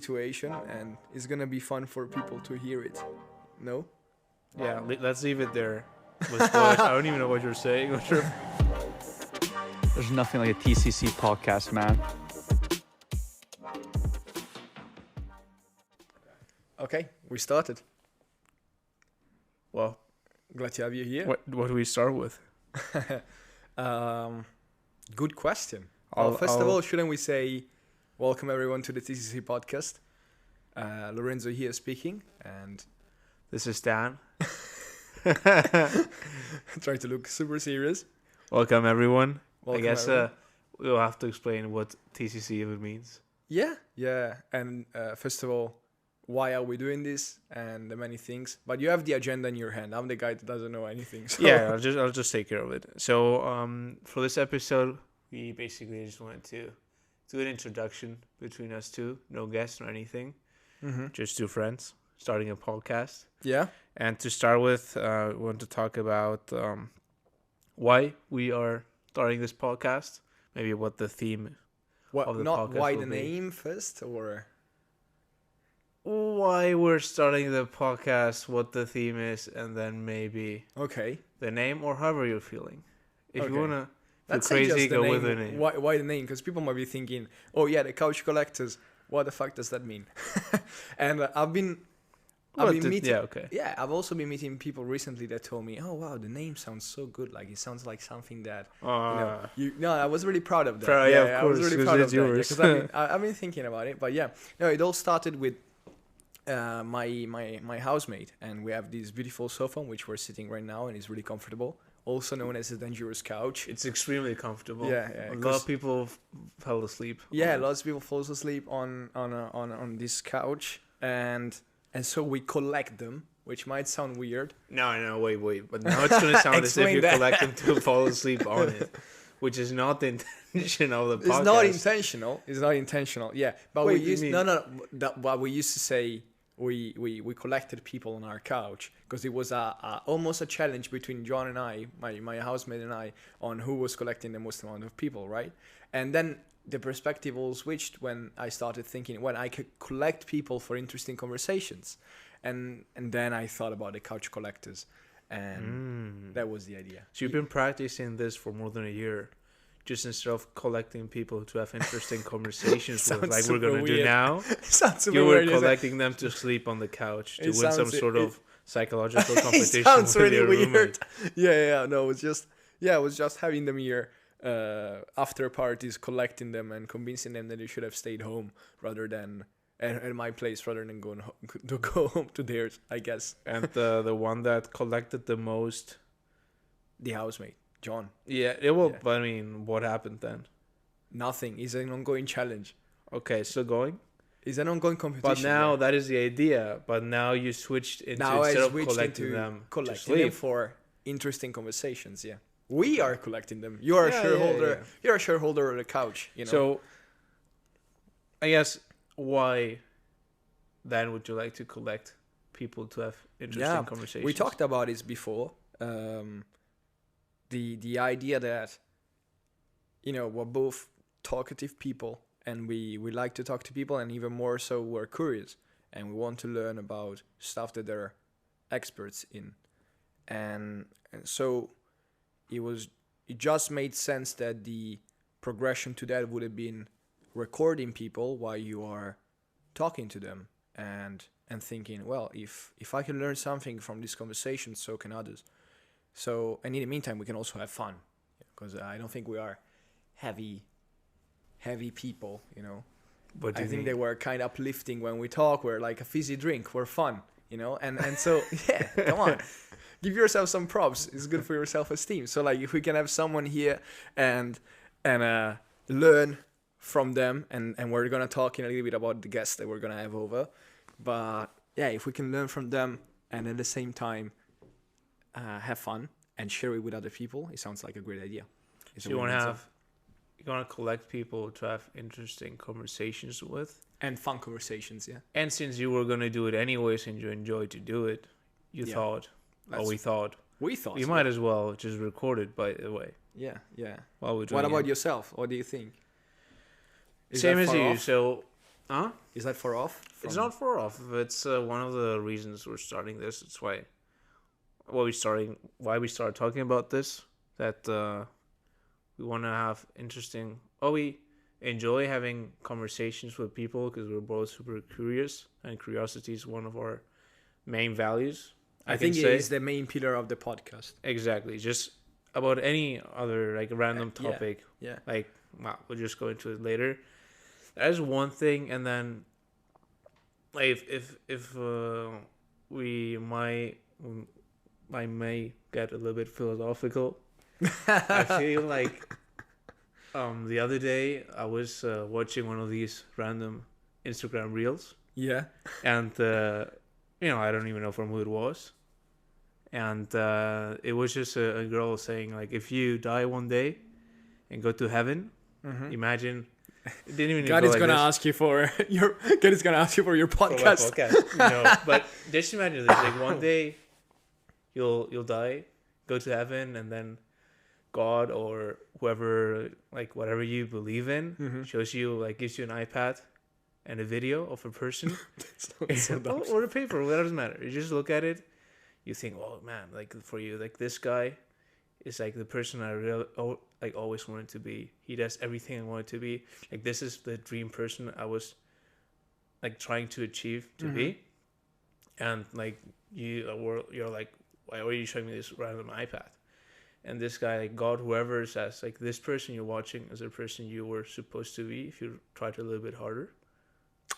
situation, and it's gonna be fun for people to hear it. No? Yeah, let's leave it there. I don't even know what you're saying. There's nothing like a TCC podcast, man. Okay, we started. Well, Glad to have you here. what do we start with? Good question. First of all, shouldn't we say welcome everyone to the TCC podcast? Lorenzo here speaking, and This is Dan. trying to look super serious. Welcome, everyone. Welcome, I guess everyone. we'll have to explain what TCC even means. Yeah. And first of all, why are we doing this and the many things? But you have the agenda in your hand. I'm the guy that doesn't know anything. So. Yeah, I'll just take care of it. So for this episode, we basically just wanted to do an introduction between us two. No guests or anything. Mm-hmm. Just two friends starting a podcast. Yeah. And to start with, we want to talk about why we are starting this podcast. Maybe what the theme of the Not podcast why will the be. name first, or Why we're starting the podcast, what the theme is, and then maybe okay. the name or however you're feeling. If Okay. you wanna feel Let's say crazy, just the go name. with the name. Why the name? Because people might be thinking, oh yeah, the couch collectors. What the fuck does that mean? And I've been meeting. Yeah, okay. Yeah, I've also been meeting people recently that told me, "Oh wow, the name sounds so good. Like it sounds like something that No, I was really proud of that. Of I was course, really 'cause proud of it's that. yours. Because I've been thinking about it, but yeah, no, it all started with my housemate, and we have this beautiful sofa on which we're sitting right now, and it's really comfortable. Also known as a dangerous couch. It's extremely comfortable. Yeah, A lot 'cause- of people fell asleep. Yeah, on it. lots of people fall asleep on this couch, and so we collect them, which might sound weird. No, wait. But now it's gonna sound as if Explain you that. collect them to fall asleep on it, which is not the intention of the podcast. It's not intentional. It's not intentional. Yeah, but Wait, we you used mean- what we used to say. We collected people on our couch because it was almost a challenge between John and I, my housemate and I, on who was collecting the most amount of people, right? And then the perspective all switched when I started thinking, when I could collect people for interesting conversations, and then I thought about the couch collectors, and that was the idea. So you've been practicing this for more than a year, just instead of collecting people to have interesting conversations with, Sounds like we're super gonna do weird. now. Sounds super You were weird, isn't it? collecting them to sleep on the couch to It win some sounds- sort of psychological It competition sounds with really your weird. roommate. Yeah. No, it was just having them here after parties, collecting them and convincing them that they should have stayed home rather than at my place rather than go home to theirs, I guess. And the one that collected the most. The housemate, John. Yeah, But I mean, what happened then? Nothing. It's an ongoing challenge. Okay, still going. It's an ongoing competition. But now yeah. that is the idea. But now you switched into Now I instead of switched collecting into them to collecting them sleep. for interesting conversations. Yeah, we are collecting them. You are a shareholder. Yeah. You're a shareholder of the couch. You know. So, I guess why then would you like to collect people to have interesting conversations? We talked about this before. The idea that, we're both talkative people, and we like to talk to people, and even more so, we're curious, and we want to learn about stuff that they're experts in, and so it just made sense that the progression to that would have been recording people while you are talking to them, and thinking, well, if I can learn something from this conversation, so can others. So, and in the meantime, we can also have fun, because I don't think we are heavy people, What do I you think mean? they were kind of uplifting when we talk. We're like a fizzy drink. We're fun, and so, yeah, come on. Give yourself some props. It's good for your self-esteem. So, like, if we can have someone here and learn from them, and we're going to talk in a little bit about the guests that we're going to have over. But, yeah, if we can learn from them and at the same time have fun and share it with other people, it sounds like a great idea. So you want to collect people to have interesting conversations with. And fun conversations, yeah. And since you were going to do it anyways and you enjoyed to do it, we thought, We thought. we might as well just record it, by the way. Yeah. While we're doing What about it. yourself? What do you think? Is Same that as far you. off? So Huh? Is that far off? It's not far off. It's one of the reasons we're starting this. It's why we started talking about this. That we want to have interesting. We enjoy having conversations with people because we're both super curious, and curiosity is one of our main values. I think it is the main pillar of the podcast. Exactly. Just about any other like random Yeah. topic. Yeah. Like, we'll just go into it later. That's one thing, and then like if we I may get a little bit philosophical. I feel like the other day I was watching one of these random Instagram reels, Yeah. and I don't even know from who it was, and it was just a girl saying like, if you die one day and go to heaven, imagine. It didn't even God go is like gonna this. ask you for your For my podcast. podcast. But just imagine this: like one day, you'll die, go to heaven, and then God or whoever, like whatever you believe in, shows you, like, gives you an iPad and a video of a person So dumb. or a paper, whatever, doesn't matter. You just look at it, you think, oh man, like for you, like this guy is like the person I really always wanted to be. He does everything I wanted to be. Like, this is the dream person I was like trying to achieve to be. And like you're like, why are you showing me this random iPad? And this guy, like God, whoever, says like, this person you're watching is the person you were supposed to be if you tried a little bit harder.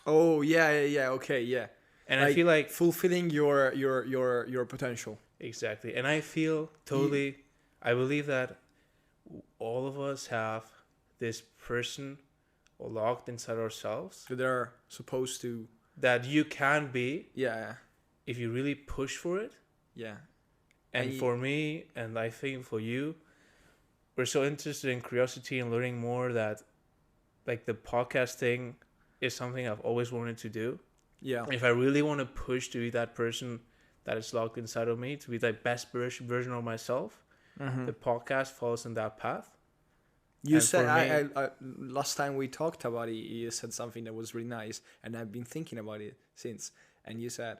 Oh yeah. Okay, yeah. And I feel like fulfilling your potential. exactly. And I feel totally. I believe that all of us have this person locked inside ourselves So they're supposed to. that you can be Yeah. if you really push for it. Yeah. And for me, and I think for you, we're so interested in curiosity and learning more that, like, the podcast thing is something I've always wanted to do. Yeah. If I really want to push to be that person that is locked inside of me, to be the best version of myself, the podcast falls in that path. You And said for I last time we talked about it. You said something that was really nice, and I've been thinking about it since. And you said,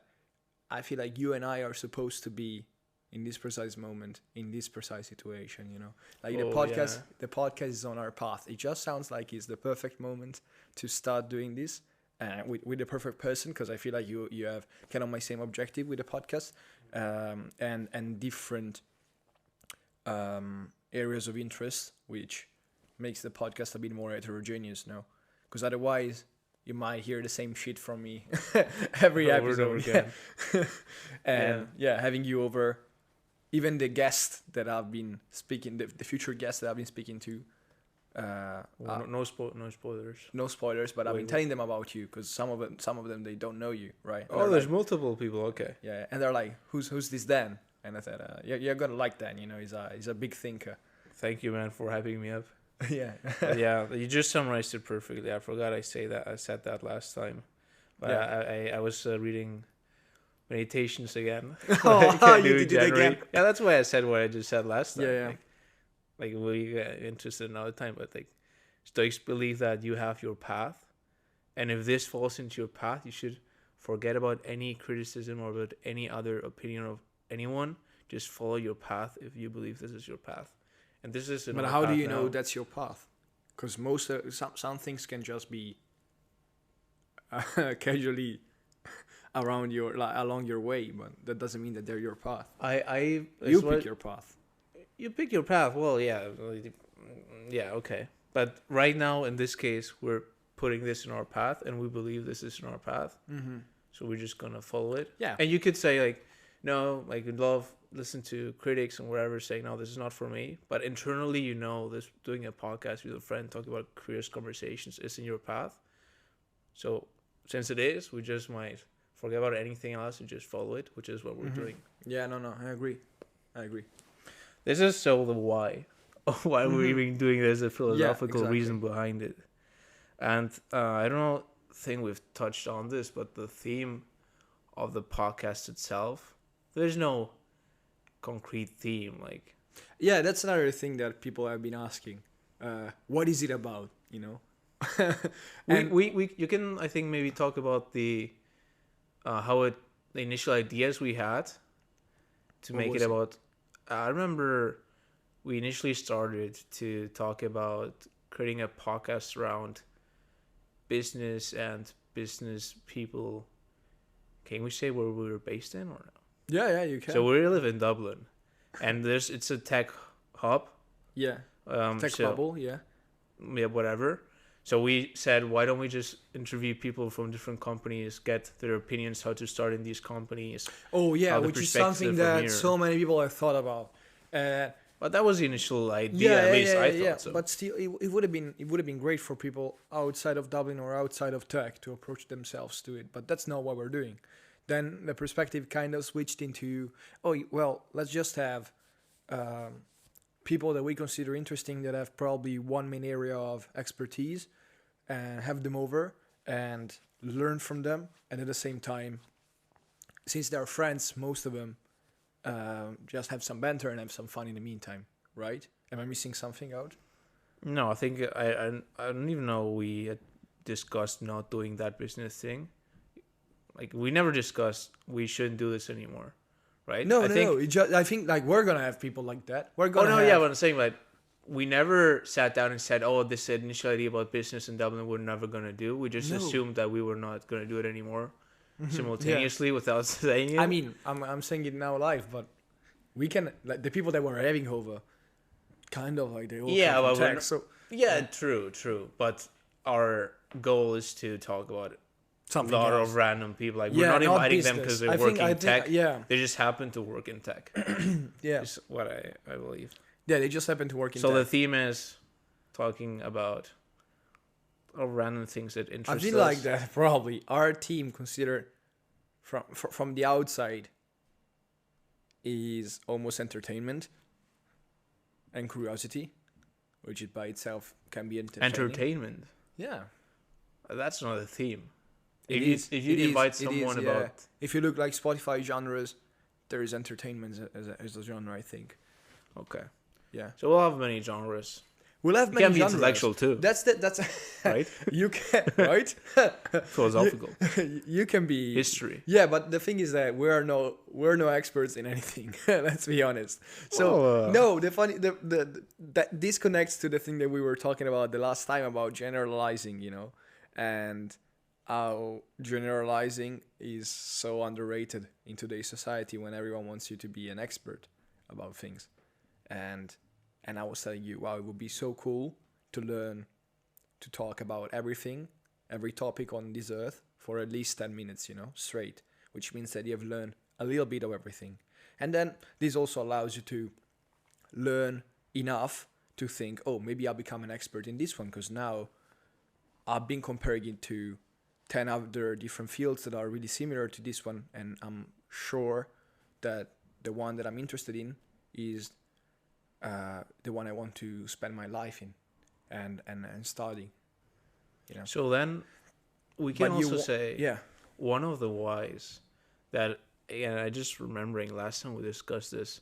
I feel like you and I are supposed to be in this precise moment, in this precise situation. You know, like the podcast. Yeah. The podcast is on our path. It just sounds like it's the perfect moment to start doing this. With the perfect person, because I feel like you have kind of my same objective with the podcast, and different areas of interest, which makes the podcast a bit more heterogeneous now. Because otherwise, you might hear the same shit from me every Over and episode. over again. And having you over, even the guest that I've been speaking, the future guest that I've been speaking to. No spoilers. No spoilers, but I've been Wait. telling them about you because some of them they don't know you, right? And Oh, they're there's like, multiple people. Okay. yeah, and they're like, who's this Dan? And I said, you're gonna like Dan. You know, he's a big thinker. Thank you, man, for hyping me up. Yeah. But yeah, you just summarized it perfectly. I forgot I said that last time. But Yeah. I was reading Meditations again. Oh, Like I you do in did it January. again. Yeah, that's why I said what I just said last time. Yeah. Like we get interested another time, but like Stoics believe that you have your path, and if this falls into your path, you should forget about any criticism or about any other opinion of anyone. Just follow your path if you believe this is your path. And this is. But how do you know that's your path? Because most some things can just be casually along your way, but that doesn't mean that they're your path. You pick your path. You pick your path. Well, yeah, okay. But right now, in this case, we're putting this in our path, and we believe this is in our path. Mm-hmm. So we're just gonna follow it. Yeah. And you could say like, no, like we'd listen to critics and whatever saying, no, this is not for me. But internally, you know, this doing a podcast with a friend talking about curious conversations is in your path. So since it is, we just might forget about anything else and just follow it, which is what we're doing. Yeah, no, I agree. This is so the why. Why we're even doing this, a philosophical exactly. reason behind it. And I don't think we've touched on this, but the theme of the podcast itself, there's no concrete theme. Like, Yeah, that's another thing that people have been asking. What is it about? You know, And we you can, I think, maybe talk about the the initial ideas we had to What make was it it? about. I remember we initially started to talk about creating a podcast around business and business people. Can we say where we were based in or no? yeah, you can. So we live in Dublin, and it's a tech hub. Yeah, tech So bubble. Yeah. yeah, whatever. So we said, why don't we just interview people from different companies, get their opinions, how to start in these companies. Oh yeah, How the which is perspective something from that here. so many people have thought about. But that was the initial idea, at least I thought so. But still, it would have been great for people outside of Dublin or outside of tech to approach themselves to it. But that's not what we're doing. Then the perspective kind of switched into, oh well, let's just have people that we consider interesting that have probably one main area of expertise, and have them over and learn from them, and at the same time, since they're friends, most of them just have some banter and have some fun in the meantime, right? Am I missing something out? No, I think I don't even know we had discussed not doing that business thing. Like, we never discussed we shouldn't do this anymore, right? No, I no, think, no. I think like we're gonna have people like that. We're Oh gonna. no, have, yeah, but I'm saying, like, we never sat down and said, "Oh, this initial idea about business in Dublin we're never gonna do." We just No. assumed that we were not gonna do it anymore, Mhm, simultaneously without saying it. yeah. I mean, I'm saying it now live, but we can like the people that were having over, kind of like they all Yeah, come well, from we're tech. not- So yeah, true. But our goal is to talk about a something lot else. of random people. Like, Yeah, we're not not inviting them business. because they're I think- working I in think- tech. yeah. They just happen to work in tech. Yeah, Is what I believe. yeah. They just happen to work in So tech. the theme is talking about all random things that interest I us. feel like that probably our team considered from the outside is almost entertainment and curiosity, which it by itself can be entertaining. Entertainment. Yeah. That's not a theme. It If you, is- if you it is- invite it someone is, yeah. about If you look like Spotify genres, there is entertainment as a genre, I think. okay, Yeah. so we'll have many genres. We'll have It many can be genres. intellectual too, That's right? you can right. Philosophical, You can be history. Yeah, but the thing is that we're no experts in anything. Let's be honest. So Well, no, the that this connects to the thing that we were talking about the last time about generalizing, and how generalizing is so underrated in today's society when everyone wants you to be an expert about things. And I was telling you, wow, it would be so cool to learn to talk about everything, every topic on this earth for at least 10 minutes, straight, which means that you have learned a little bit of everything. And then this also allows you to learn enough to think, oh, maybe I'll become an expert in this one, because now I've been comparing it to 10 other different fields that are really similar to this one, and I'm sure that the one that I'm interested in is the one I want to spend my life in and study. So then we can But you also wa- say Yeah. one of the whys that, and I just remembering last time we discussed this,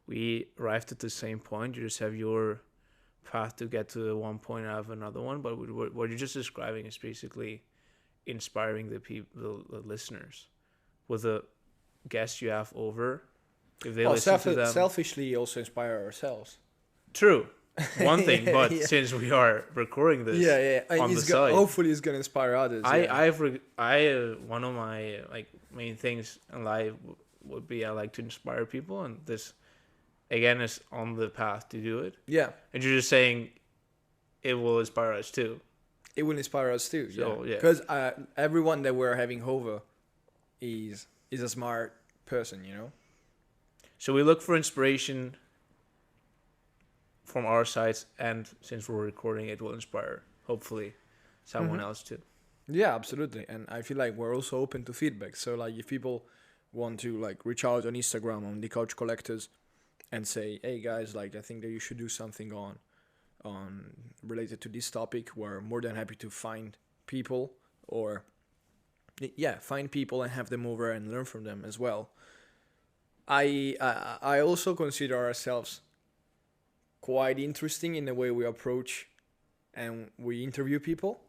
we arrived at the same point. You just have your path to get to one point, I have another one, but what you're just describing is basically inspiring the people, the listeners, with the guests you have over. If they listen to them, selfishly also inspire ourselves. true, one thing. But Yeah. since we are recording this, And on the it's side. hopefully it's gonna inspire others. One of my main things in life would be I like to inspire people, and this again is on the path to do it. Yeah, And you're just saying it will inspire us too. it will inspire us too. So, yeah. Because everyone that we're having over is a smart person, So we look for inspiration from our sides, and since we're recording, it will inspire hopefully someone else too. Yeah, absolutely. And I feel like we're also open to feedback. So like if people want to like reach out on Instagram on the Couch Collectors and say, hey guys, like I think that you should do something on related to this topic, we're more than happy to find people find people and have them over and learn from them as well. I also consider ourselves quite interesting in the way we approach and we interview people.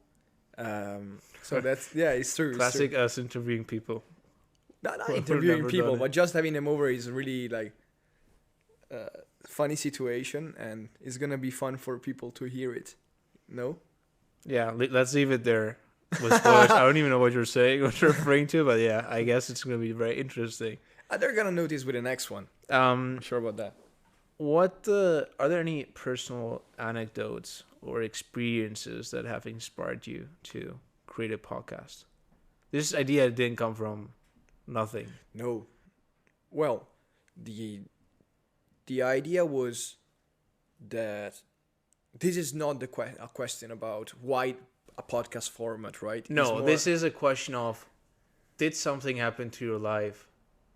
So that's it's true. Classic It's true. us interviewing people. Not We've interviewing never people, done it. but just having them over is really like funny situation, and it's gonna be fun for people to hear it. No. Yeah, let's leave it there. With spoilers. I don't even know what you're saying, what you're referring to, but yeah, I guess it's gonna be very interesting. They're gonna notice with the next one. Um, I'm sure about that. What are there any personal anecdotes or experiences that have inspired you to create a podcast? This idea didn't come from nothing. No. Well, the idea was that this is not a question about why a podcast format, right? No, this is a question of, did something happen to your life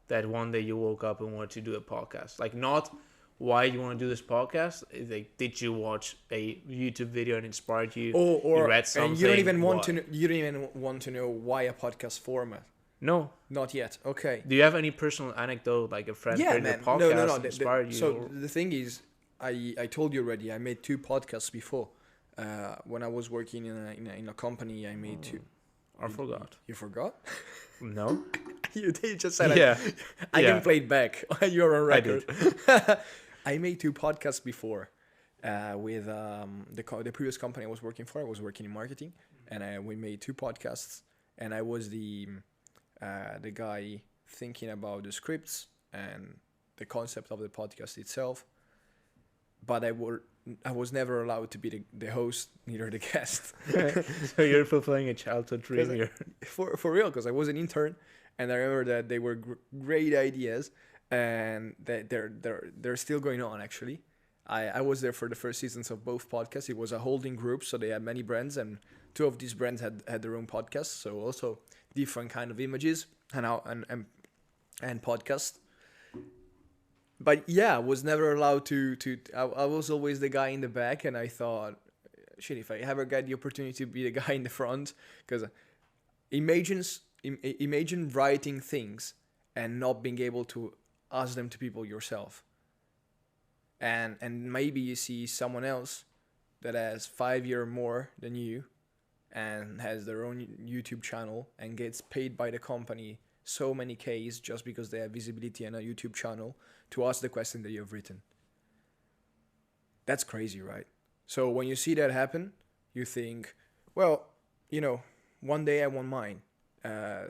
that one day you woke up and wanted to do a podcast? Like, not why you want to do this podcast. Like, did you watch a YouTube video and inspired you? or you read something. and you don't even want What? to you don't even want to know why a podcast format. No. Not yet. Okay. Do you have any personal anecdote, like a friend Yeah, created man. a podcast No. inspired you? So or- the thing is, I told you already. I made 2 podcasts before. When I was working in a company, I made 2. I forgot. You forgot? No. you just said Yeah. I Yeah. can play it back. You're on I record. I made 2 podcasts before with the previous company I was working for. I was working in marketing, and we made 2 podcasts. And I was the guy thinking about the scripts and the concept of the podcast itself. But I was never allowed to be the host, neither the guest. So you're fulfilling a childhood dream here. For real, because I was an intern, and I remember that they were great ideas, and that they're still going on actually. I was there for the first seasons of both podcasts. It was a holding group, so they had many brands, and 2 of these brands had their own podcasts, so also different kind of images and podcast. But yeah, I was never allowed to I was always the guy in the back, and I thought, shit, if I ever get the opportunity to be the guy in the front, because imagine writing things and not being able to ask them to people yourself. And maybe you see someone else that has 5 years more than you and has their own YouTube channel and gets paid by the company so many Ks just because they have visibility on a YouTube channel to ask the question that you have written. That's crazy, right? So when you see that happen, you think, well, one day I want mine.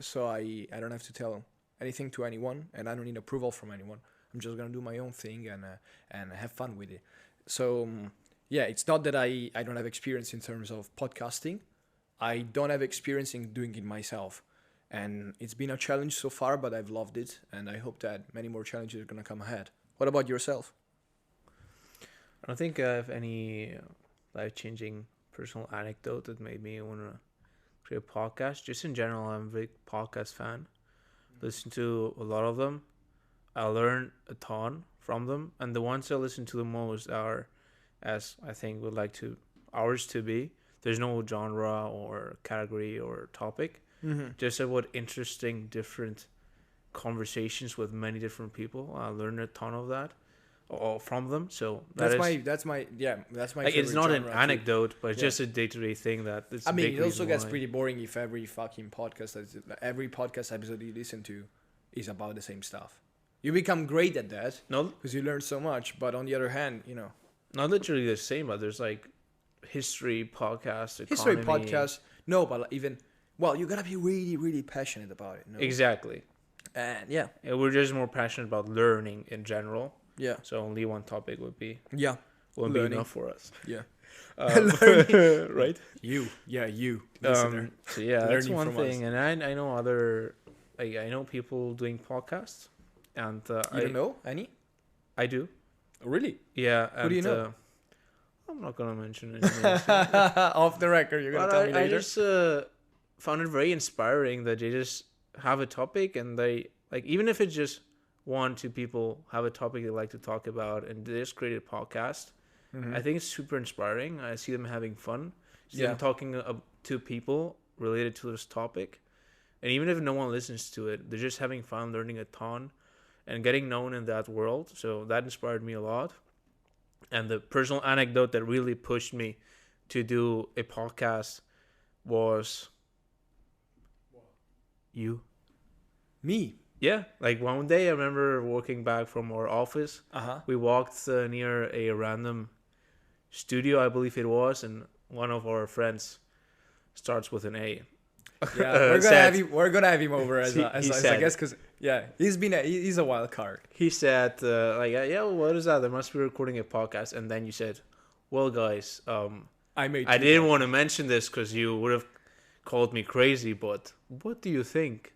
So I don't have to tell anything to anyone, and I don't need approval from anyone. I'm just gonna do my own thing and have fun with it. So yeah, it's not that I don't have experience in terms of podcasting. I don't have experience in doing it myself, and it's been a challenge so far, but I've loved it, and I hope that many more challenges are gonna come ahead. What about yourself? I don't think I have any life-changing personal anecdote that made me want to create a podcast. Just in general, I'm a big podcast fan. Listen to a lot of them. I learn a ton from them, and the ones I listen to the most are, as I think would like to ours to be. There's no genre or category or topic. Mm-hmm. Just about interesting, different conversations with many different people. I learned a ton of that, or from them. So That's is, my like, favorite it's not an genre too. anecdote, but it's Yeah. just a day-to-day thing that. It's I a mean, big it also reason gets why. pretty boring if every fucking podcast, every podcast episode you listen to is about the same stuff. You become great at that No, because you learn so much. But on the other hand, not literally the same, but there's like history podcast, history economy. podcast. No, but even you gotta be really, really passionate about it. No? Exactly. And yeah, And we're just more passionate about learning in general. yeah, So only one topic would be yeah, be Learning. enough for us. yeah. Right? You, listener. So yeah, that's Learning one from thing. And I know other, like, I know people doing podcasts, and You don't know any? I do. Really? Yeah. Who do you know? I'm not gonna mention any names. Off the record, you're gonna But tell me I later. just found it very inspiring that they just have a topic, and they, like, even if it's just 1-2 people have a topic they like to talk about, and they just create a podcast. Mhm. I think it's super inspiring. I see them having fun. See Yeah. them talking to people related to this topic. And even if no one listens to it, they're just having fun, learning a ton, and getting known in that world. So that inspired me a lot. And the personal anecdote that really pushed me to do a podcast was you. Me. Yeah, like one day I remember walking back from our office. Uh-huh. We walked near a random studio, I believe it was, and one of our friends starts with an A. Yeah, we're gonna have him over as a said- guest because he's a wild card. He said, yeah, what is that? They must be recording a podcast. And then you said, well, guys, I didn't want to mention this because you would have called me crazy, but what do you think?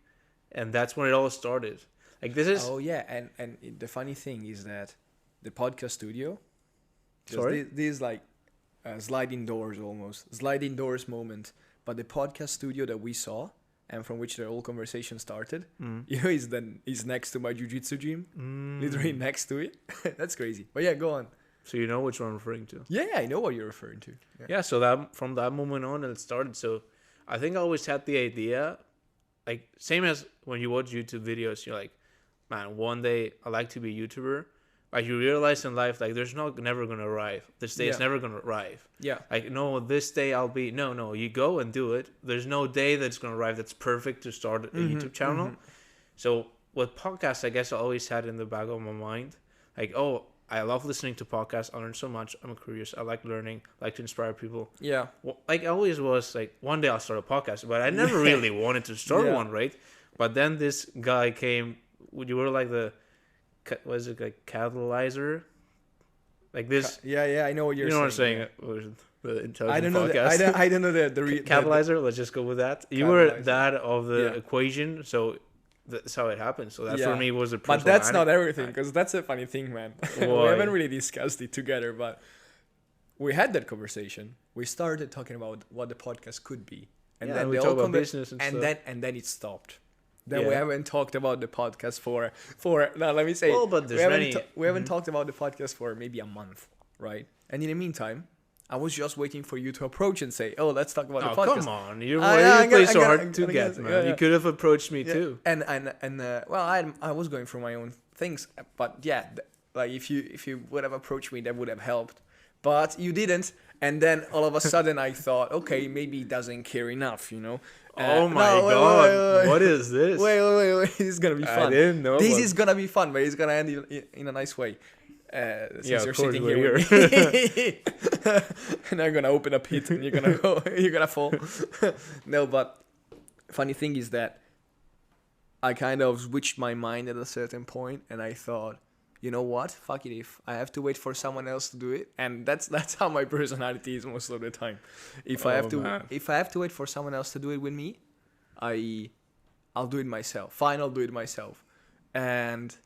And that's when it all started. Like, this is... Oh yeah, and the funny thing is that the podcast studio. Sorry? This like sliding doors almost sliding doors moment. But the podcast studio that we saw and from which the whole conversation started, is next to my jiu-jitsu gym, literally next to it. That's crazy. But yeah, go on. So you know which one I'm referring to. Yeah, I know what you're referring to. Yeah, so that from that moment on it started. So I think I always had the idea, like same as when you watch YouTube videos, you're like, man, one day I like to be a YouTuber. Like you realize in life, like there's never gonna arrive. This day is never gonna arrive. Yeah. Like no, this day I'll be no. You go and do it. There's no day that's gonna arrive that's perfect to start a YouTube channel. So with podcasts, I guess I always had in the back of my mind, like, oh, I love listening to podcasts. I learn so much. I'm curious. I like learning. I like to inspire people. Yeah. Well, like I always was like, one day I'll start a podcast, but I never really wanted to start one, right? But then this guy came. You were like the, was it like catalyzer? Like this. Yeah, I know what you're saying. You know what I'm saying? The intelligent I don't know. podcast. I don't know the catalyzer. Let's just go with that. You were Catalyzer. that of the equation, so that's how it happened. So that for me was a. But that's not everything, because that's a funny thing, man. We Why? haven't really discussed it together, but we had that conversation. We started talking about what the podcast could be, and then we the talked whole about business and stuff. and then it stopped. Then we haven't talked about the podcast for now. Let me say, Well, but there's we haven't talked about the podcast for maybe a month, right? And in the meantime, I was just waiting for you to approach and say, "Oh, let's talk about the podcast." Come on, you play so hard to get, man. yeah. You could have approached me too. And well, I was going through my own things, but like if you would have approached me, that would have helped. But you didn't, and then all of a sudden I thought, okay, maybe he doesn't care enough, you know. Oh my god, wait. what is this? Wait, this is gonna be fun. I didn't know. This is gonna be fun, but it's gonna end in a nice way. Since Yeah, of you're course, sitting we're here with me. And I'm gonna open a pit and you're gonna fall. No, but funny thing is that I kind of switched my mind at a certain point and I thought, you know what? Fuck it, if I have to wait for someone else to do it, and that's how my personality is most of the time. If I have to wait for someone else to do it with me, I'll do it myself. Fine, I'll do it myself. And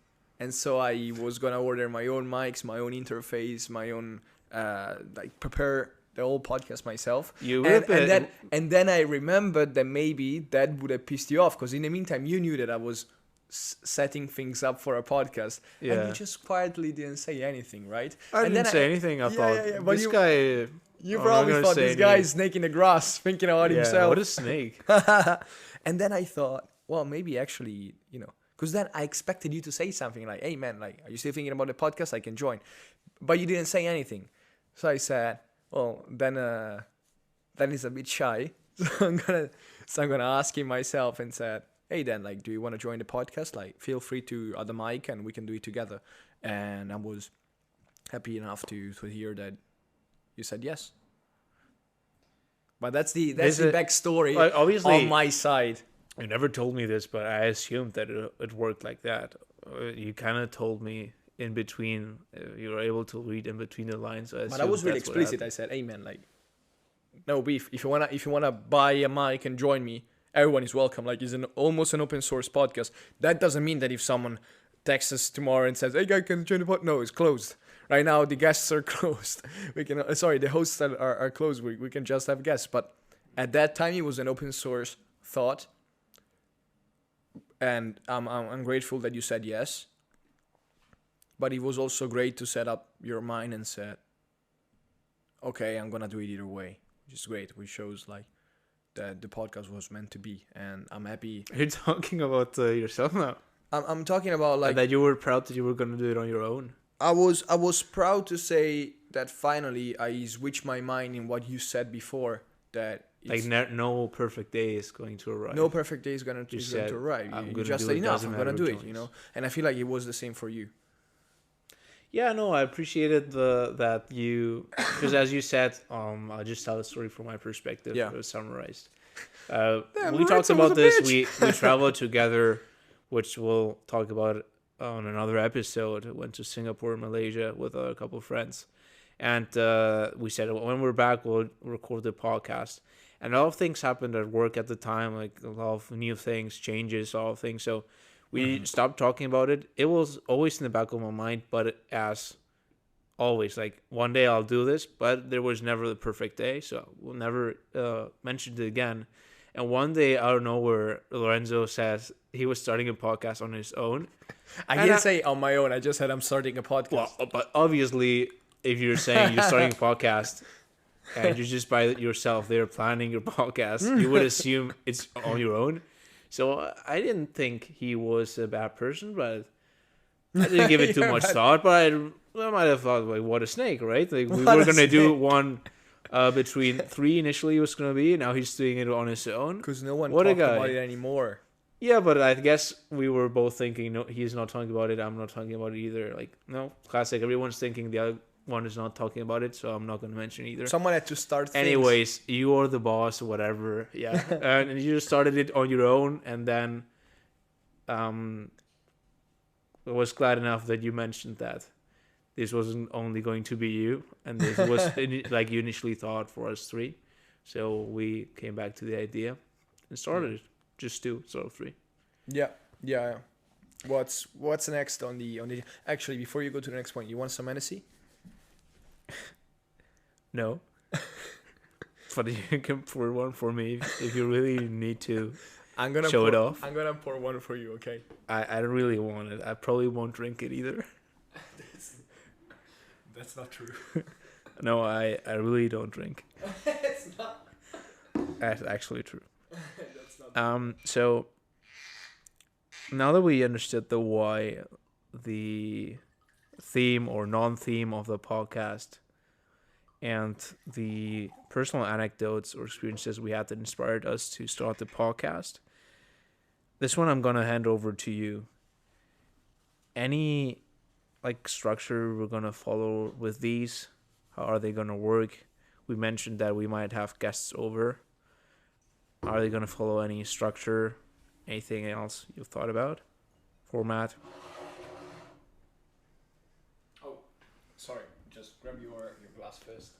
so I was gonna order my own mics, my own interface, my own like prepare the whole podcast myself. And then I remembered that maybe that would have pissed you off, because in the meantime you knew that I was setting things up for a podcast, and you just quietly didn't say anything, right? I didn't say anything. I thought but this guy. You probably thought this guy is snake in the grass, thinking about himself. What a snake! And then I thought, well, maybe actually, you know, because then I expected you to say something like, "Hey, man, like, are you still thinking about the podcast? I can join," but you didn't say anything. So I said, "Well, then he's a bit shy." So I'm gonna ask him myself and said, "Hey, then, like, do you want to join the podcast? Like, feel free to add the mic and we can do it together." And I was happy enough to hear that you said yes. But that's the backstory, like, obviously, on my side. You never told me this, but I assumed that it worked like that. You kind of told me in between. You were able to read in between the lines. But I was really explicit. I said, "Hey, man, like, no beef. If you wanna buy a mic and join me, everyone is welcome. Like, it's almost an open source podcast. That doesn't mean that if someone texts us tomorrow and says, 'Hey, guy, can you join the podcast?' No, it's closed. Right now, the guests are closed. The hosts are closed. We can just have guests. But at that time, it was an open source thought. And I'm grateful that you said yes. But it was also great to set up your mind and said, okay, I'm going to do it either way. Which is great. Which shows, like, that the podcast was meant to be. And I'm happy. You're talking about yourself now. I'm talking about, like, that you were proud that you were going to do it on your own. I was proud to say that finally I switched my mind in what you said before, that Like no perfect day is going to arrive. no perfect day is going You to said, arrive. "I'm You gonna just do said it, enough. doesn't I'm gonna matter do who it. joins." You know, and I feel like it was the same for you. Yeah, no, I appreciated that you, because as you said, I'll just tell the story from my perspective. Yeah. It was summarized. Damn, We talked Lorenzo about was a this. bitch. We traveled together, which we'll talk about on another episode. Went to Singapore, Malaysia with a couple of friends, and we said when we're back, we'll record the podcast. And a lot of things happened at work at the time, like a lot of new things, changes, all of things. So we stopped talking about it. It was always in the back of my mind, but as always, like one day I'll do this, but there was never the perfect day, so we'll never mention it again. And one day out of nowhere, Lorenzo says he was starting a podcast on his own. I And didn't say on my own. I just said I'm starting a podcast. Well, but obviously, if you're saying you're starting a podcast and you're just by yourself there planning your podcast, you would assume it's on your own. So I didn't think he was a bad person, but I didn't give it too You're much bad. thought. But I might have thought, like, what a snake, right? Like we What were a gonna do snake. one between 3 initially was gonna be. Now he's doing it on his own. Because no one What a talked guy. about it anymore. Yeah, but I guess we were both thinking, no, he's not talking about it. I'm not talking about it either. Like, no, classic. Everyone's thinking the other one is not talking about it, so I'm not going to mention either. Someone had to start things. Anyways, you are the boss, whatever. Yeah, and you just started it on your own, and then, I was glad enough that you mentioned that this wasn't only going to be you, and this was like you initially thought for us three. So we came back to the idea and started it. Just two, sort of three. Yeah. What's next on the Actually, before you go to the next point, you want some Hennessy? No. But you can pour one for me if you really need to. I'm gonna Show pour, it off. I'm gonna pour one for you. Okay. I don't really want it. I probably won't drink it either. That's not true. No, I really don't drink. It's not. That's actually true. That's not. So now that we understood the why, the theme or non-theme of the podcast, and the personal anecdotes or experiences we had that inspired us to start the podcast, this one I'm gonna hand over to you. Any like structure we're gonna follow with these? How are they gonna work? We mentioned that we might have guests over. Are they gonna follow any structure? Anything else you've thought about? Format? Oh, sorry. Just grab your glass first.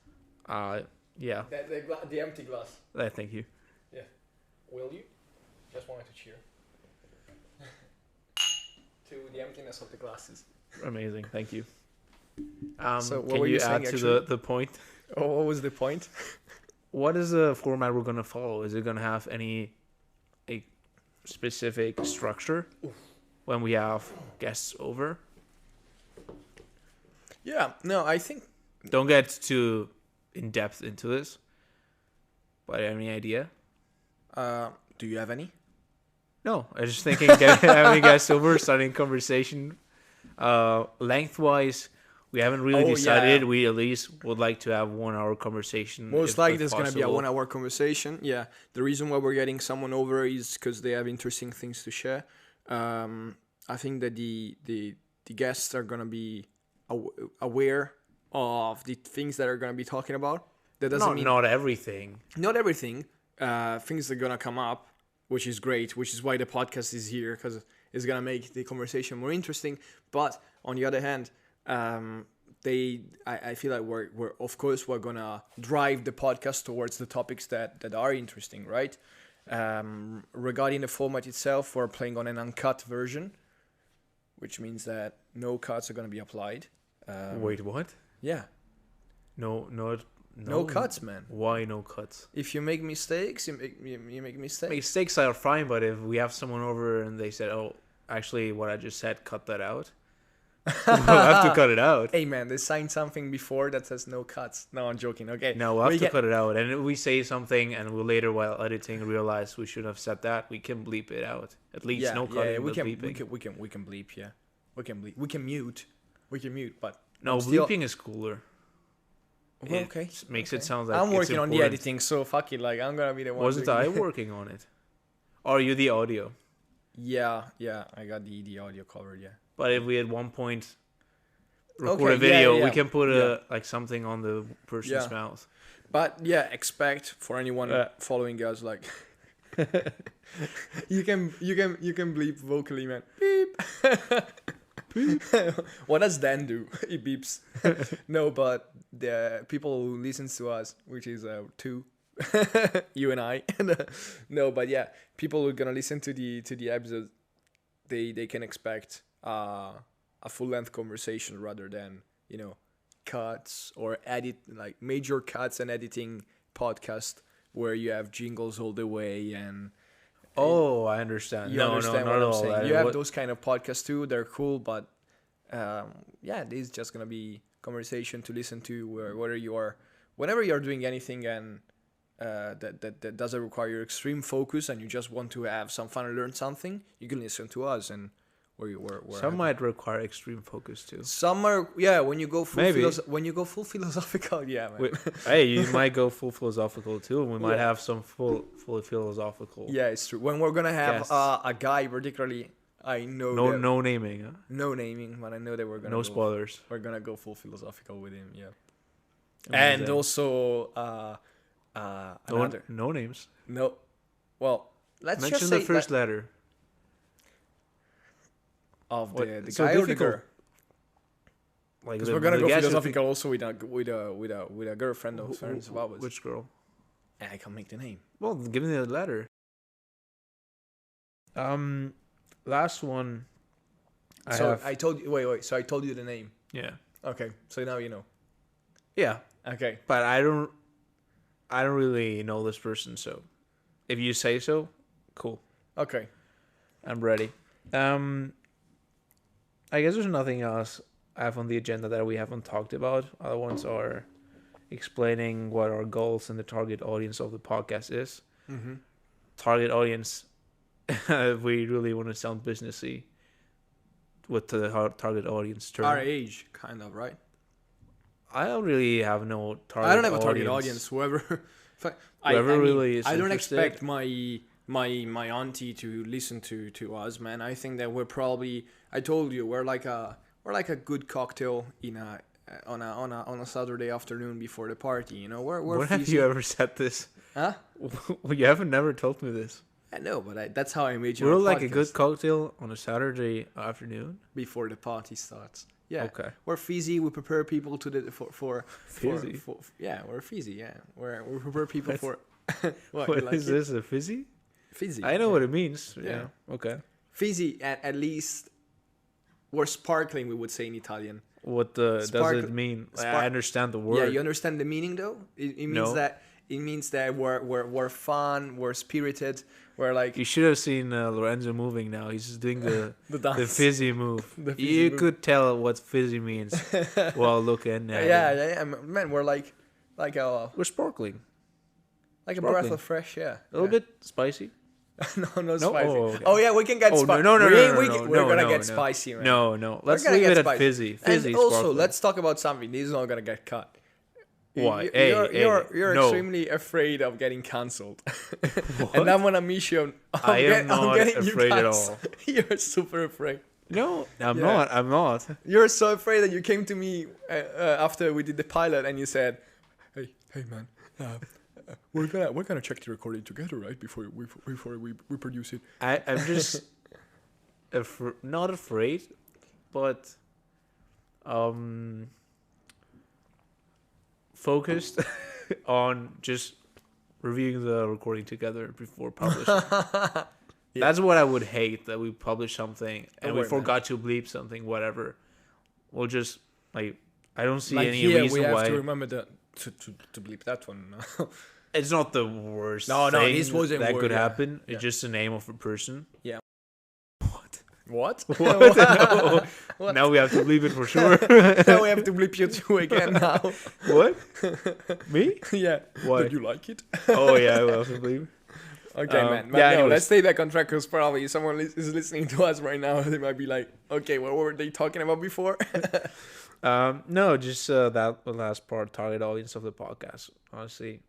Yeah. The empty glass. Thank you. Will you? Just wanted to cheer. To the emptiness of the glasses. Amazing. Thank you. So what can were you you saying, add to actually? the point? Oh, what was the point? What is the format we're gonna follow? Is it gonna have a specific structure when we have guests over? Yeah. No, I think. Don't get too in depth into this. But any idea? Do you have any? No, I was just thinking having guests over, starting conversation. Lengthwise, we haven't really Oh, decided. yeah. We at least would like to have 1 hour conversation. Most likely, there's gonna be a possible. 1 hour conversation. Yeah. The reason why we're getting someone over is because they have interesting things to share. I think that the guests are gonna be aware of the things that are gonna be talking about. That doesn't mean Not everything. not everything. Things are gonna come up, which is great. Which is why the podcast is here, because it's gonna make the conversation more interesting. But on the other hand, I feel like we're gonna drive the podcast towards the topics that are interesting, right? Regarding the format itself, we're playing on an uncut version, which means that no cuts are gonna be applied. Wait, what? Yeah, No cuts, man. Why no cuts? If you make mistakes, you make mistakes. Mistakes are fine, but if we have someone over and they said, "Oh, actually, what I just said, cut that out," we'll have to cut it out. Hey man, they signed something before that says no cuts. No, I'm joking. Okay. No, we'll have We to can- cut it out. And if we say something and we'll later, while editing, realize we shouldn't have said that, we can bleep it out. At least no cutting, we but can bleeping. we can bleep. Yeah, we can bleep. We can mute. But No, I'm still- bleeping is cooler. Well, okay. Makes okay. it sound like I'm it's working on the important. editing, so fuck it. Like, I'm gonna be the one. Wasn't doing I it. working on it? Or are you the audio? Yeah. I got the audio covered. Yeah. But if we at one point record Okay, a video, yeah. we can put Yeah. like something on the person's Yeah. mouth. But yeah, expect for anyone following us, like you can bleep vocally, man. Beep. Beep. What does Dan do? He beeps. No, but the people who listens to us, which is two, you and I. No, but yeah, people who are gonna listen to the episode, they can expect a full length conversation rather than cuts or edit, like major cuts and editing podcast where you have jingles all the way and Oh, I understand. you No, understand not what at I'm all. saying. You have those kind of podcasts too. They're cool, but yeah, this is just gonna be conversation to listen to whenever you're doing anything and that doesn't require extreme focus and you just want to have some fun and learn something, you can listen to us and we're Some might require extreme focus too. Some are, yeah, when you go full Maybe. when you go full philosophical, yeah, man. Hey, you might go full philosophical too. And we might Yeah. have some fully philosophical. Yeah, it's true. When we're gonna have Guests. a guy particularly, I know that, No naming. Huh? no naming, but I know that we're gonna No spoilers. we're gonna go full philosophical with him, yeah. Amazing. And also another No names. no, well, let's Mention just the say first letter. of What? the So guy or the difficult. girl. Like Because we're gonna go guess if philosophical also with a girlfriend of friends of ours. Which girl? And I can make the name. Well, give me the letter. Last one. I told you. Wait. So I told you the name. Yeah. Okay. So now you know. Yeah, Okay. but I don't really know this person, so if you say so, cool. Okay. I'm ready. I guess there's nothing else I have on the agenda that we haven't talked about. Other ones are explaining what our goals and the target audience of the podcast is. Mm-hmm. Target audience, if we really want to sound businessy, with the target audience term. Our age, kind of, right? I don't really have no target. I don't have a target audience. Whoever, Whoever really is I don't interested. expect my auntie to listen to us, man. I think that we're probably. I told you we're like a good cocktail on a Saturday afternoon before the party. You know, we're When have fizzy. you ever said this? Huh? You haven't never told me this. I know, but that's how I imagine. We're our like a podcast good cocktail on a Saturday afternoon. before the party starts. Yeah. Okay. We're fizzy. We prepare people to the for Fizzy? yeah, we're fizzy. Yeah, we prepare people That's- for. What, What you like is it? this? A fizzy? Fizzy. I know yeah. what it means. Yeah. Yeah. Okay. Fizzy. At least we're sparkling. We would say in Italian. What does Sparkle- it mean? spark- I understand the word. Yeah, you understand the meaning though. It means No. that we're fun. We're spirited. We're like You should have seen Lorenzo moving now. He's just doing the the dance. the fizzy move. The fizzy You move. could tell what fizzy means while looking at Yeah, him. man. We're like a We're sparkling. breath Sparkling. of fresh air. A little bit spicy. no spicy. Oh, okay. Oh yeah, we can get Oh, spicy. no, We're gonna no, get no. spicy, man. No. Let's gonna leave get it at spicy. fizzy. Fizzy, And also, sparkling. let's talk about something. This is not gonna get cut. Why? Hey, You're no. extremely afraid of getting cancelled, What? and I'm on a mission. I am not afraid at all. You're super afraid. No, I'm Yeah. not. I'm not. You're so afraid that you came to me after we did the pilot, and you said, "Hey, man, we're gonna check the recording together, right? Before we produce it." I'm just not afraid, but focused on just reviewing the recording together before publishing. That's what I would hate, that we publish something and we worry, man. forgot to bleep something, whatever. We'll just I don't see Like any here, reason we have why. to remember to bleep that one. It's not the worst. No, thing this wasn't that wor- could yeah. happen. Yeah. It's just the name of a person. What? What? No. What? Now we have to bleep it for sure. Now we have to bleep you two again now. What? Me? Yeah. Why? Did you like it? Oh yeah, I will have to bleep. Okay, man. But yeah, no, anyways. let's stay back on track because probably someone is listening to us right now. They might be like, okay, what were they talking about before? No, just that last part, target audience of the podcast. Honestly,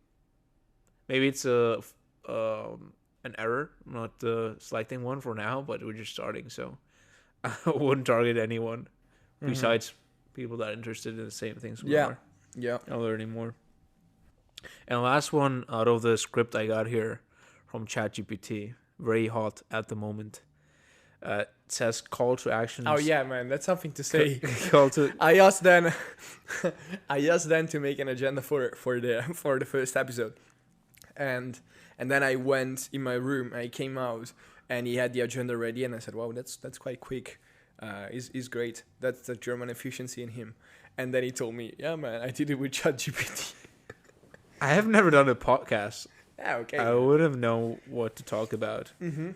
maybe it's an error, not selecting one for now, but we're just starting, so I wouldn't target anyone besides people that are interested in the same things we are. Yeah. I'm learning more. And last one out of the script I got here from ChatGPT, very hot at the moment. It says call to action. Oh yeah, man, that's something to say. Call to I asked Dan to make an agenda for the first episode, and then I went in my room. I came out and he had the agenda ready, and I said, "Wow, that's quite quick. Is great. That's the German efficiency in him." And then he told me, "Yeah, man, I did it with ChatGPT." I have never done a podcast. Yeah, okay. I would have known what to talk about. Mm-hmm.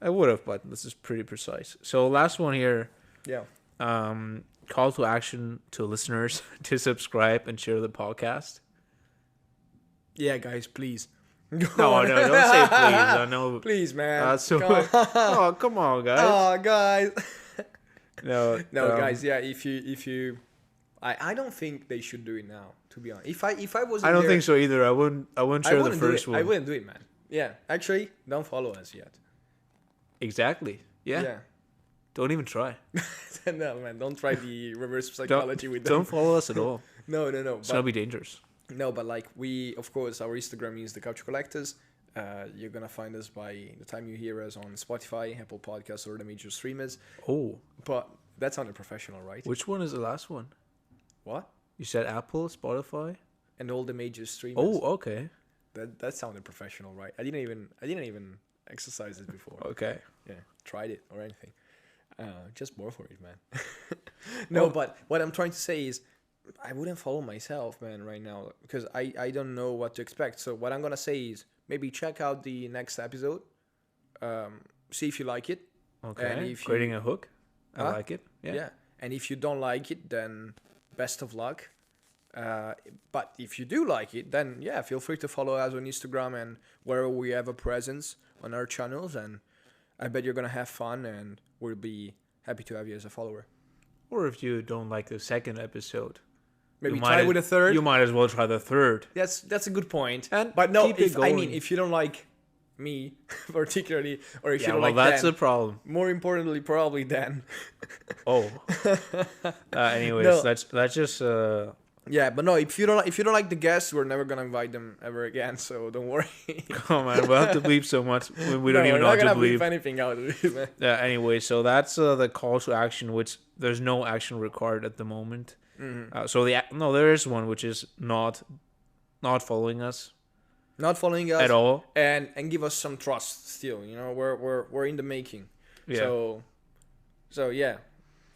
I would have, but this is pretty precise. So last one here. Yeah. Call to action to listeners to subscribe and share the podcast. Yeah, guys, please. No, don't say please. I know. Please, man. So, Come on. oh, come on, guys. Oh, guys. No, guys. Yeah, if you, I don't think they should do it now. To be honest, if I wasn't I don't there, think so either. I wouldn't share the first one. I wouldn't do it, man. Yeah, actually, don't follow us yet. Exactly. Yeah. Don't even try. No, man, don't try the reverse psychology with them. Don't follow us at all. No. It's gonna be dangerous. No, but like of course, our Instagram is the Couch Collectors. You're gonna find us by the time you hear us on Spotify, Apple Podcasts, or the major streamers. Oh, But that sounded professional, right? which one is the last one? What? You said Apple, Spotify. And all the major streamers. Oh, okay. That sounded professional, right? I didn't even exercise it before. Okay. Yeah, tried it or anything. Just more for it, man. No, but what I'm trying to say is I wouldn't follow myself, man, right now because I don't know what to expect. So what I'm gonna say is maybe check out the next episode, see if you like it. Okay. And if Creating a hook. I Huh? like it. Yeah. And if you don't like it, then best of luck. But if you do like it, then yeah, feel free to follow us on Instagram and wherever we have a presence on our channels. And I bet you're gonna have fun, and we'll be happy to have you as a follower. Or if you don't like the second episode, Maybe you try might with a third. You might as well try the third. That's a good point. And but no, keep it going. if you don't like me particularly, or if Yeah, you don't well, like that's Dan, the problem. more importantly, probably Dan. Oh. Anyways, No. let's just. Yeah, but no, if you don't like the guests, we're never gonna invite them ever again. So don't worry. Come on, we'll have to bleep so much. We don't even know how we're to not gonna bleep. bleep anything out of it, man. Anyway, so that's the call to action, which there's no action required at the moment. Mm-hmm. So there is one, which is not following us Not following us at all. and give us some trust still. You know, we're in the making. Yeah. So yeah,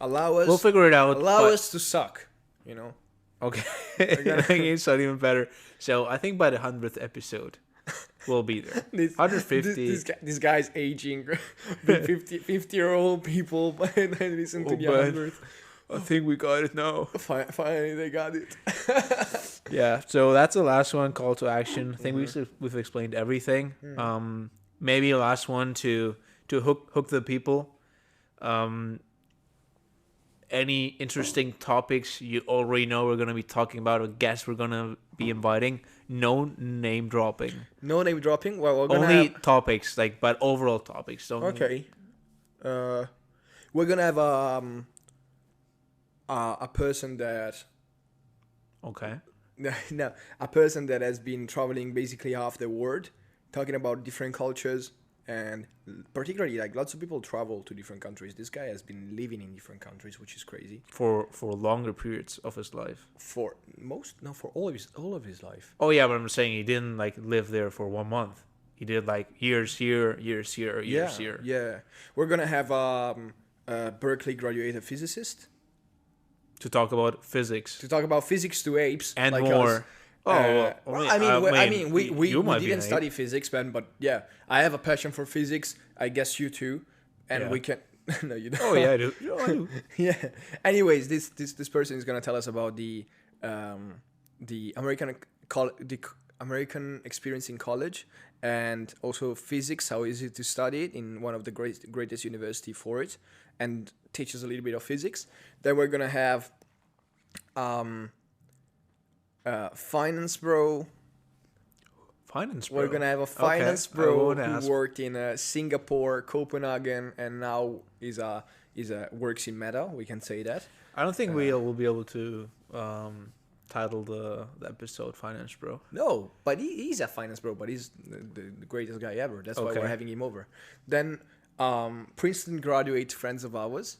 allow us. We'll figure it out. Allow but- us to suck. You know. Okay. It's not even better. So I think by the 100th episode, we'll be there. 150. This guy's aging. 50-year-old people listen to the 100th. I think we got it now. Finally, they got it. Yeah. So that's the last one. Call to action. I think we've explained everything. Maybe a last one to hook the people. Any interesting topics you already know we're going to be talking about, or guests we're going to be inviting. No name dropping. No name dropping. Well, we're gonna Only have... topics, but overall topics. Don't Okay. We're gonna have a person that Okay. no, a person that has been traveling basically half the world, talking about different cultures. And particularly, like, lots of people travel to different countries. This guy has been living in different countries, which is crazy. For longer periods of his life. For all of his life. Oh yeah, but I'm saying he didn't live there for 1 month. He did years here, years here, years here. Yeah. We're gonna have a Berkeley graduated physicist To talk about physics to talk about physics to apes and like more. us. We We might be didn't an study physics, man, but yeah, I have a passion for physics. I guess you too, and Yeah. we can. No, you don't. Oh yeah, I do. I do. Yeah. Anyways, this person is gonna tell us about the American experience in college and also physics, how easy to study it in one of the greatest university for it, and teach us a little bit of physics. Then we're gonna have finance bro. Finance, bro. We're gonna have a finance I bro won't who ask. worked in Singapore, Copenhagen, and now works in Meta. We can say that. I don't think we will be able to title the episode "Finance Bro." No, but he's a finance bro, but he's the greatest guy ever. That's why Okay. we're having him over. Then Princeton graduate friend of ours,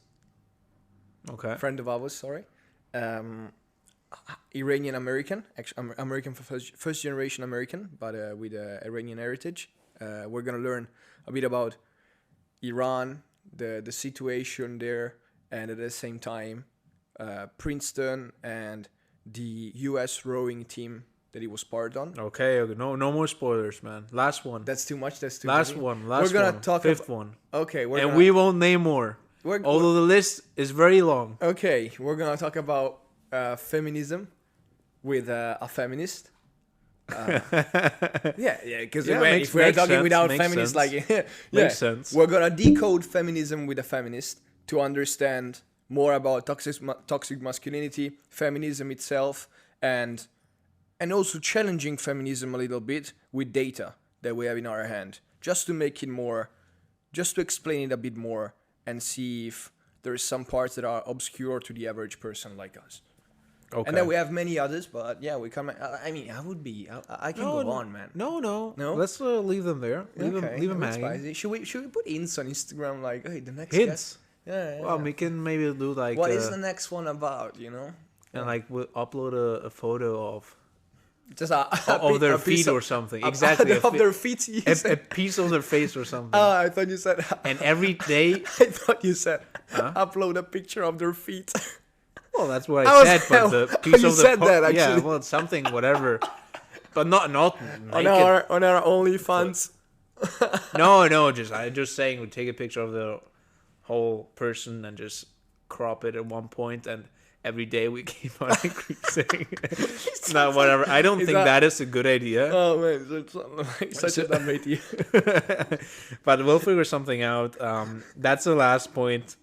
sorry. Iranian American, actually American first generation American, but with Iranian heritage. We're gonna learn a bit about Iran, the situation there, and at the same time, Princeton and the U.S. rowing team that he was part on. Okay, no more spoilers, man. Last one. That's too much. That's too Last many. one. We're gonna talk Fifth one. Okay, And we won't name more. Although the list is very long. Okay, we're gonna talk about feminism with a feminist. Because Yeah, if we're makes talking sense, without makes feminists, sense. like Makes sense. we're gonna decode feminism with a feminist to understand more about toxic masculinity, feminism itself, and also challenging feminism a little bit with data that we have in our hand, just to make it more, just to explain it a bit more, and see if there's some parts that are obscure to the average person like us. Okay. And then we have many others, but yeah, we come. I mean, I can go on, man. No. No? Let's leave them there. Leave them that's hanging. spicy. Should we put hints on Instagram like, hey, the next Hints. guest? Yeah. Well, we can maybe do like What is the next one about? You know, and like we'll upload a photo of just of their feet or something. Exactly. of their feet. A piece of their face or something. I thought you said. And every day, I thought you said upload a picture of their feet. well, that's what I I was- said. But the piece you of the said that, yeah, actually. well, it's something, whatever, but not on naked. our OnlyFans. No, just saying we take a picture of the whole person and just crop it at one point, and every day we keep on increasing. No, whatever. I don't think that is a good idea. Oh man, it's such a dumb idea. But we'll figure something out. That's the last point.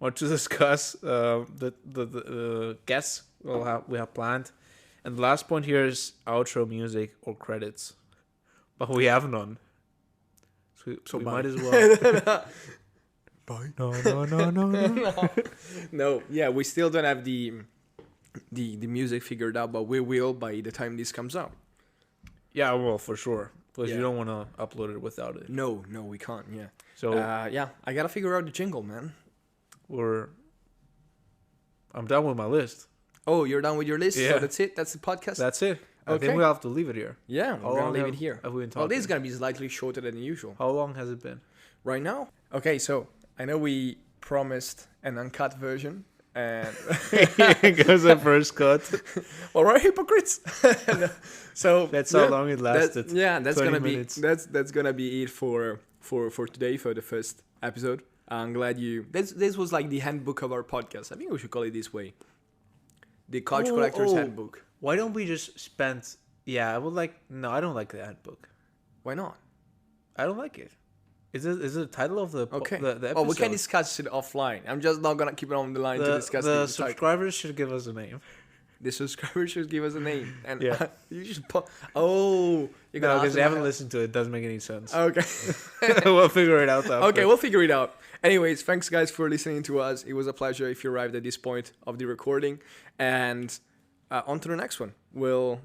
Want to discuss the guests we have planned, and the last point here is outro music or credits, but we have none. So we bye. might as well. Bye. No. No, yeah, we still don't have the music figured out, but we will by the time this comes out. Yeah, well, for sure, because Yeah. you don't want to upload it without it. No, we can't. Yeah. So Yeah, I gotta figure out the jingle, man. I'm done with my list. Oh, you're done with your list? Yeah. So that's it? That's the podcast? That's it. I Okay. think we'll have to leave it here. Yeah, How we're gonna long leave have- it here. have we been Well, this is talking? gonna be slightly shorter than usual. How long has it been? Right now? Okay, so I know we promised an uncut version, and Because the first cut. well, we're hypocrites. So That's how long it lasted. That's 20 gonna minutes. be that's gonna be it for today, for the first episode. I'm glad you. This was like the handbook of our podcast. I think we should call it this way. The Couch Collector's Handbook. Why don't we just spend? Yeah, I would like. No, I don't like the handbook. Why not? I don't like it. Is it the title of the Okay. the episode? Oh, we can discuss it offline. I'm just not gonna keep it on the line to discuss the the title. subscribers should give us a name. The subscribers should give us a name, and Yeah. you should put. Oh, you're No, gonna because they haven't ask listened to it. Doesn't make any sense. them. Okay. We'll figure it out after. Okay, we'll figure it out. Anyways, thanks guys for listening to us. It was a pleasure if you arrived at this point of the recording, and on to the next one. We'll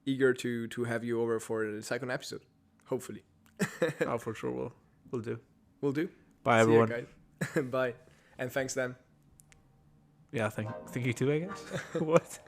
eager to have you over for the second episode. Hopefully, Oh, for sure, we'll do. we'll do. Bye, See ya, everyone. guys. Bye, and thank you too, I guess. Yeah, thank you too, I guess. What?